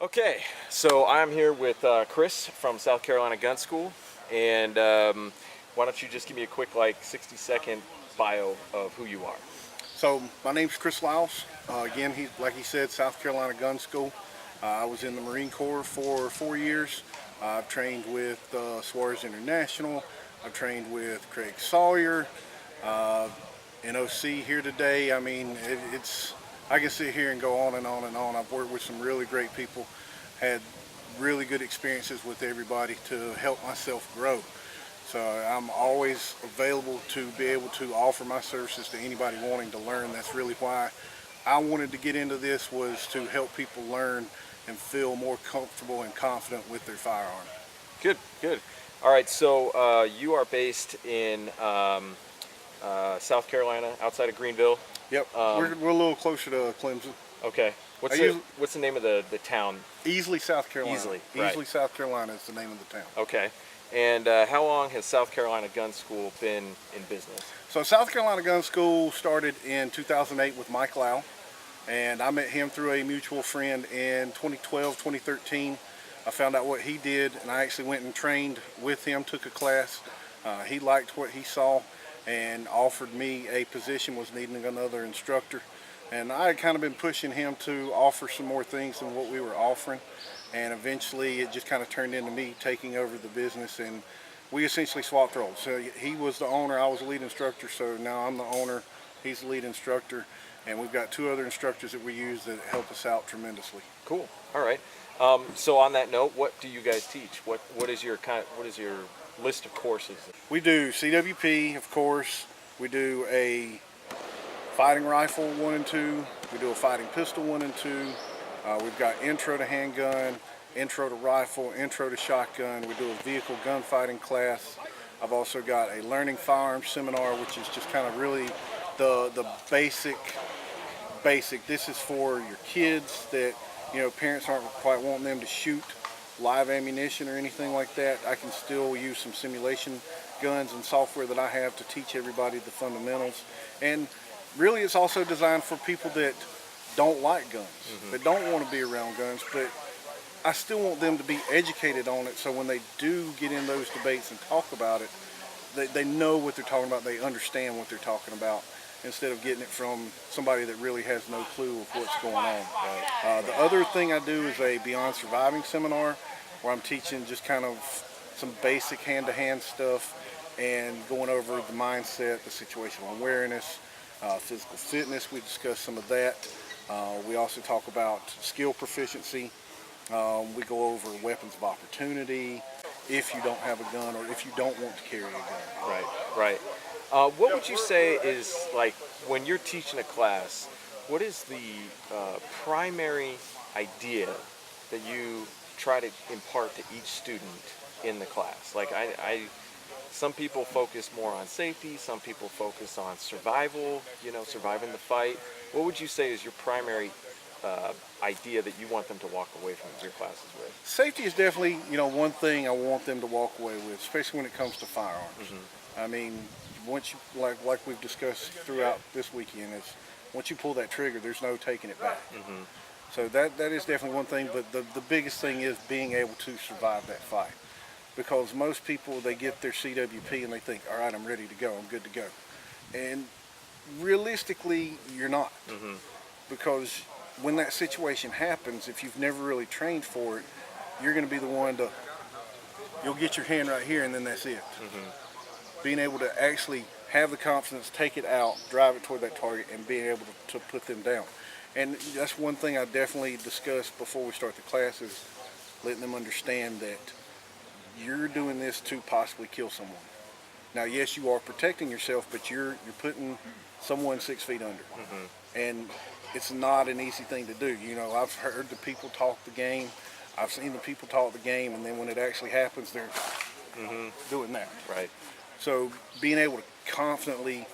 Okay, so I'm here with Chris from South Carolina Gun School, and why don't you just give me a quick, like, 60-second bio of who you are? So my name's Chris Liles. Again, like he said, South Carolina Gun School. I was in the Marine Corps for 4 years. I've trained with Suarez International. I've trained with Craig Sawyer. Uh, NOC here today. I mean, I can sit here and go on and on and on. I've worked with some really great people, had really good experiences with everybody to help myself grow. So I'm always available to be able to offer my services to anybody wanting to learn. That's really why I wanted to get into this, was to help people learn and feel more comfortable and confident with their firearm. Good, good. All right, so you are based in South Carolina, outside of Greenville. Yep, we're a little closer to Clemson. Okay, I usually, what's the name of the town? Easily, South Carolina. Easily, right. Easily, South Carolina is the name of the town. Okay, and how long has South Carolina Gun School been in business? So South Carolina Gun School started in 2008 with Mike Lau, and I met him through a mutual friend in 2012, 2013. I found out what he did, and I actually went and trained with him, took a class. He liked what he saw and offered me a position, was needing another instructor. And I had kind of been pushing him to offer some more things than what we were offering. And eventually it just kind of turned into me taking over the business, and we essentially swapped roles. So he was the owner, I was the lead instructor, so now I'm the owner, he's the lead instructor, and we've got two other instructors that we use that help us out tremendously. Cool. All right. So on that note, what do you guys teach? What is your list of courses? We do CWP, of course. We do a fighting rifle 1 and 2. We do a fighting pistol 1 and 2. We've got intro to handgun, intro to rifle, intro to shotgun. We do a vehicle gunfighting class. I've also got a learning firearms seminar, which is just kind of really the basic. This is for your kids that, parents aren't quite wanting them to shoot live ammunition or anything like that. I can still use some simulation guns and software that I have to teach everybody the fundamentals. And really, it's also designed for people that don't like guns, that don't want to be around guns, but I still want them to be educated on it, so when they do get in those debates and talk about it, they know what they're talking about, they understand what they're talking about, instead of getting it from somebody that really has no clue of what's going on. The other thing I do is a Beyond Surviving seminar, where I'm teaching just kind of some basic hand-to-hand stuff and going over the mindset, the situational awareness, physical fitness. We discuss some of that. We also talk about skill proficiency. We go over weapons of opportunity, if you don't have a gun or if you don't want to carry a gun. Right, right. What would you say is, like, when you're teaching a class, what is the primary idea that you try to impart to each student in the class? Like, some people focus more on safety, some people focus on survival, surviving the fight. What would you say is your primary idea that you want them to walk away from your classes with? Safety is definitely, one thing I want them to walk away with, especially when it comes to firearms. I mean, once you, like we've discussed throughout this weekend, is once you pull that trigger, there's no taking it back. So that is definitely one thing, but the biggest thing is being able to survive that fight. Because most people, they get their CWP and they think, all right, I'm ready to go, I'm good to go. And realistically, you're not. Because when that situation happens, if you've never really trained for it, you're going to be the one you'll get your hand right here and then that's it. Being able to actually have the confidence, take it out, drive it toward that target, and being able to put them down. And that's one thing I definitely discuss before we start the class, is letting them understand that you're doing this to possibly kill someone. Now, yes, you are protecting yourself, but you're putting someone 6 feet under. And it's not an easy thing to do. I've heard the people talk the game. I've seen the people talk the game, and then when it actually happens, they're doing that. Right. So being able to confidently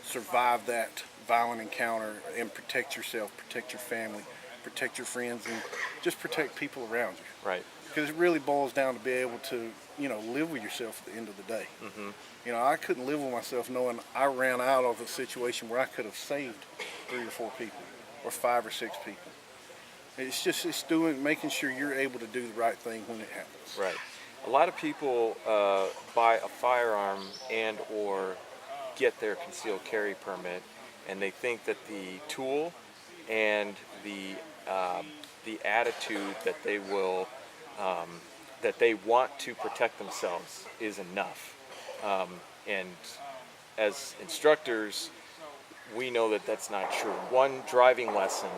survive that violent encounter and protect yourself, protect your family, protect your friends, and just protect people around you. Right. Because it really boils down to be able to, live with yourself at the end of the day. I couldn't live with myself knowing I ran out of a situation where I could have saved 3 or 4 people, or 5 or 6 people. It's making sure you're able to do the right thing when it happens. Right. A lot of people buy a firearm and or get their concealed carry permit, and they think that the tool and the attitude that they will that they want to protect themselves is enough. And as instructors, we know that that's not true. One driving lesson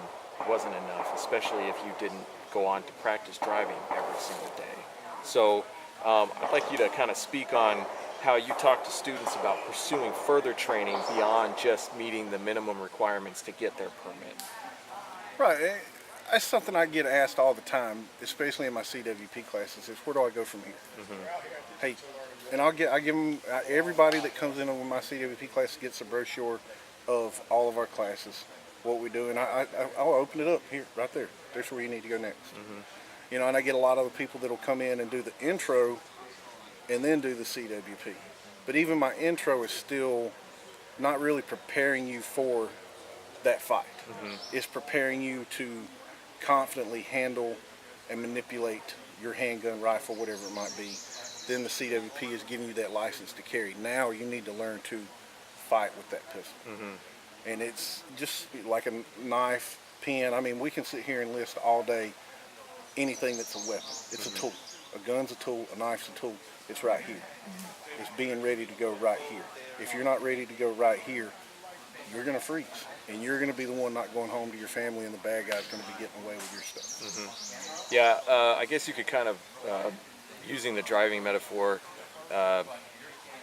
wasn't enough, especially if you didn't go on to practice driving every single day. So I'd like you to kind of speak on how you talk to students about pursuing further training beyond just meeting the minimum requirements to get their permit. Right. That's something I get asked all the time, especially in my CWP classes. Is where do I go from here? Hey, and I give them, everybody that comes in with my CWP class gets a brochure of all of our classes, what we do, and I'll open it up here, right there. There's where you need to go next. You know, and I get a lot of the people that'll come in and do the intro and then do the CWP. But even my intro is still not really preparing you for that fight. It's preparing you to confidently handle and manipulate your handgun, rifle, whatever it might be. Then the CWP is giving you that license to carry. Now you need to learn to fight with that pistol. And it's just like a knife, pen. I mean, we can sit here and list all day anything that's a weapon. It's a tool. A gun's a tool, a knife's a tool. It's right here. It's being ready to go right here. If you're not ready to go right here, you're going to freeze. And you're going to be the one not going home to your family, and the bad guy's going to be getting away with your stuff. Yeah, I guess you could kind of, using the driving metaphor,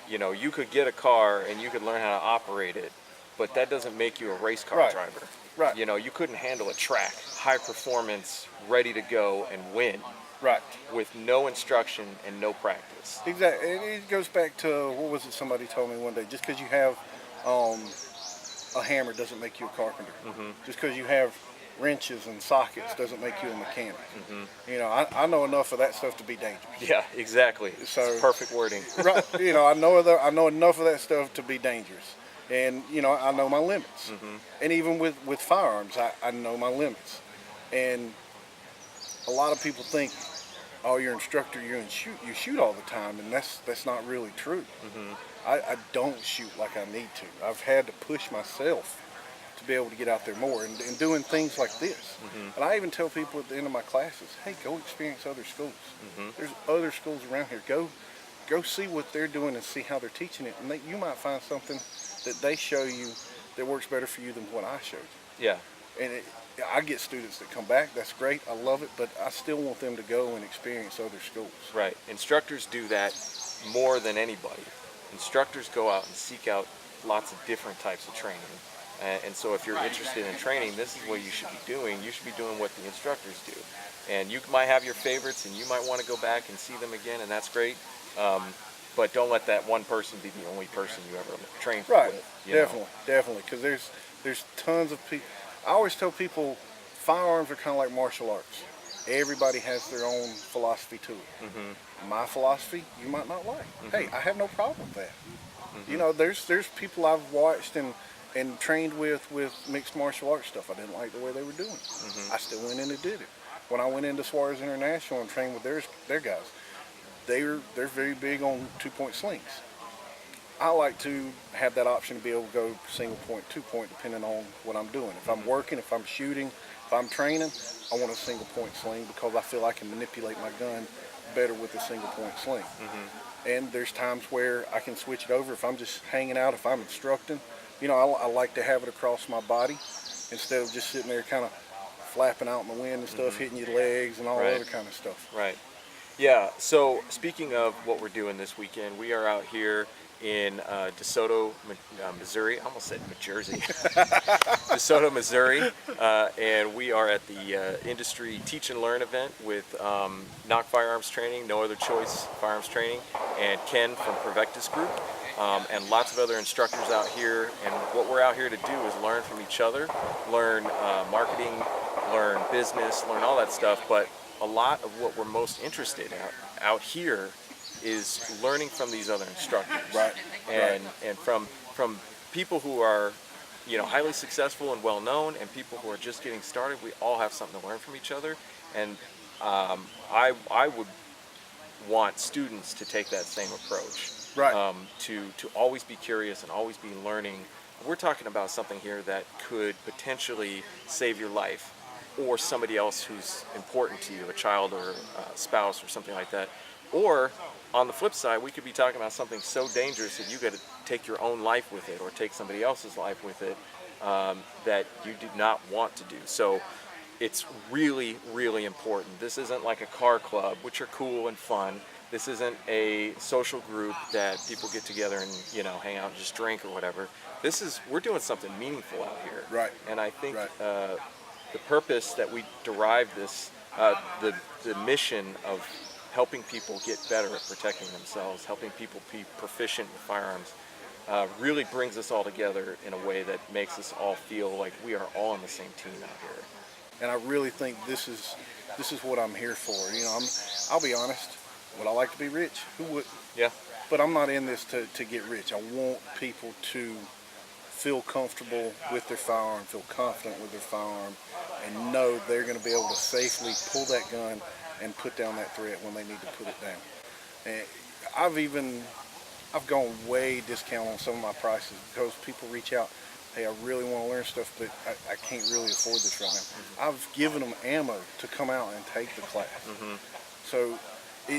you know, you could get a car and you could learn how to operate it, but that doesn't make you a race car driver. Right. You know, you couldn't handle a track, high performance, ready to go and win. Right. With no instruction and no practice. Exactly. And it goes back to, what was it somebody told me one day? Just because you have a hammer doesn't make you a carpenter. Just because you have wrenches and sockets doesn't make you a mechanic. You know, I know enough of that stuff to be dangerous. Yeah, exactly. So it's perfect wording. Right. You know, I know enough of that stuff to be dangerous. And, you know, I know my limits. And even with firearms, I know my limits. And a lot of people think, oh, you're an instructor, you shoot all the time, and that's not really true. I don't shoot like I need to. I've had to push myself to be able to get out there more and doing things like this. And I even tell people at the end of my classes, hey, go experience other schools. There's other schools around here. Go see what they're doing and see how they're teaching it, and you might find something that they show you that works better for you than what I showed you. Yeah. And I get students that come back. That's great. I love it, but I still want them to go and experience other schools. Right. Instructors do that more than anybody. Instructors go out and seek out lots of different types of training. And so if you're interested in training, this is what you should be doing. You should be doing what the instructors do. And you might have your favorites, and you might want to go back and see them again, and that's great. But don't let that one person be the only person you ever train with. Definitely. Because there's tons of people. I always tell people firearms are kind of like martial arts. Everybody has their own philosophy to it. My philosophy, you might not like. Hey, I have no problem with that. You know, there's people I've watched and trained with mixed martial arts stuff. I didn't like the way they were doing it. I still went in and did it. When I went into Suarez International and trained with their guys, they're very big on 2-point slings. I like to have that option to be able to go single point, 2-point, depending on what I'm doing. If I'm working, if I'm shooting, if I'm training, I want a single point sling because I feel I can manipulate my gun better with a single point sling. And there's times where I can switch it over if I'm just hanging out, if I'm instructing. You know, I like to have it across my body instead of just sitting there kind of flapping out in the wind and stuff, hitting your legs and all other kind of stuff. Right. Yeah, so speaking of what we're doing this weekend, we are out here in DeSoto, Missouri. I almost said New Jersey. DeSoto, Missouri, and we are at the industry teach and learn event with Knock Firearms Training, No Other Choice Firearms Training, and Ken from Prevectus Group, and lots of other instructors out here. And what we're out here to do is learn from each other, learn marketing, learn business, learn all that stuff. But a lot of what we're most interested in out here is learning from these other instructors, Right. And from people who are, highly successful and well known, and people who are just getting started. We all have something to learn from each other, and I would want students to take that same approach. Right. To always be curious and always be learning. We're talking about something here that could potentially save your life, or somebody else who's important to you, a child or a spouse or something like that. Or on the flip side, we could be talking about something so dangerous that you got to take your own life with it, or take somebody else's life with it, that you do not want to do. So it's really, really important. This isn't like a car club, which are cool and fun. This isn't a social group that people get together and hang out and just drink or whatever. We're doing something meaningful out here. Right. And I think Right. The purpose that we derive this, the mission of helping people get better at protecting themselves, helping people be proficient with firearms, really brings us all together in a way that makes us all feel like we are all on the same team out here. And I really think this is what I'm here for. I'll be honest. Would I like to be rich? Who wouldn't? Yeah. But I'm not in this to get rich. I want people to feel comfortable with their firearm, feel confident with their firearm, and know they're going to be able to safely pull that gun and put down that threat when they need to put it down. And I've gone way discount on some of my prices because people reach out, hey, I really want to learn stuff, but I can't really afford this right now. Mm-hmm. I've given them ammo to come out and take the class. Mm-hmm. So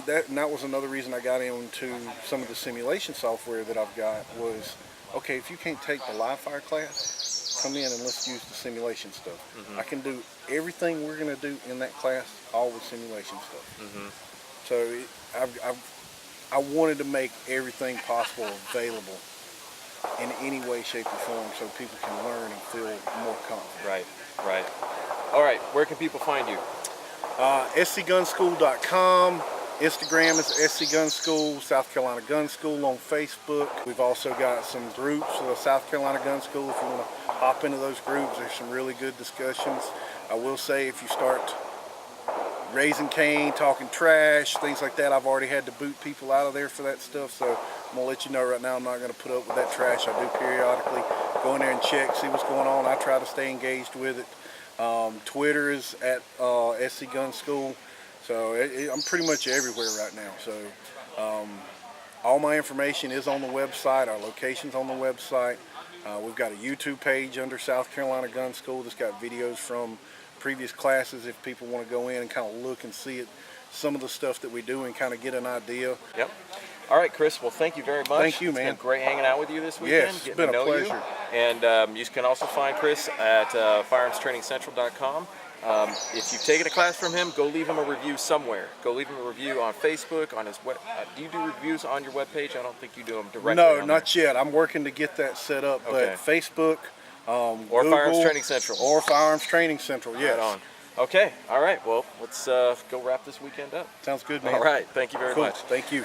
that was another reason I got into some of the simulation software that I've got was, okay, if you can't take the live fire class, come in and let's use the simulation stuff. Mm-hmm. I can do everything we're going to do in that class, all with simulation stuff. Mm-hmm. So I wanted to make everything possible available in any way, shape, or form so people can learn and feel more confident. Right. All right, where can people find you? scgunschool.com. Instagram is SC Gun School, South Carolina Gun School on Facebook. We've also got some groups for the South Carolina Gun School. If you want to hop into those groups, there's some really good discussions. I will say if you start raising Cain, talking trash, things like that, I've already had to boot people out of there for that stuff. So I'm going to let you know right now I'm not going to put up with that trash. I do periodically go in there and check, see what's going on. I try to stay engaged with it. Twitter is at SC Gun School. So I'm pretty much everywhere right now. So all my information is on the website. Our location's on the website. We've got a YouTube page under South Carolina Gun School that's got videos from previous classes if people want to go in and kind of look and see some of the stuff that we do and kind of get an idea. Yep. All right, Chris. Well, thank you very much. Thank you, man. It's been great hanging out with you this weekend. Yes, it's been a pleasure. You. And you can also find Chris at firearmstrainingcentral.com. If you've taken a class from him, go leave him a review somewhere. Go leave him a review on Facebook, on his web. Do you do reviews on your webpage? I don't think you do them directly. No, not yet. I'm working to get that set up. Okay. But Facebook, or Google, Firearms Training Central. Or Firearms Training Central, yes. Right on. Okay, all right. Well, let's go wrap this weekend up. Sounds good, man. All right. Thank you very much. Thank you.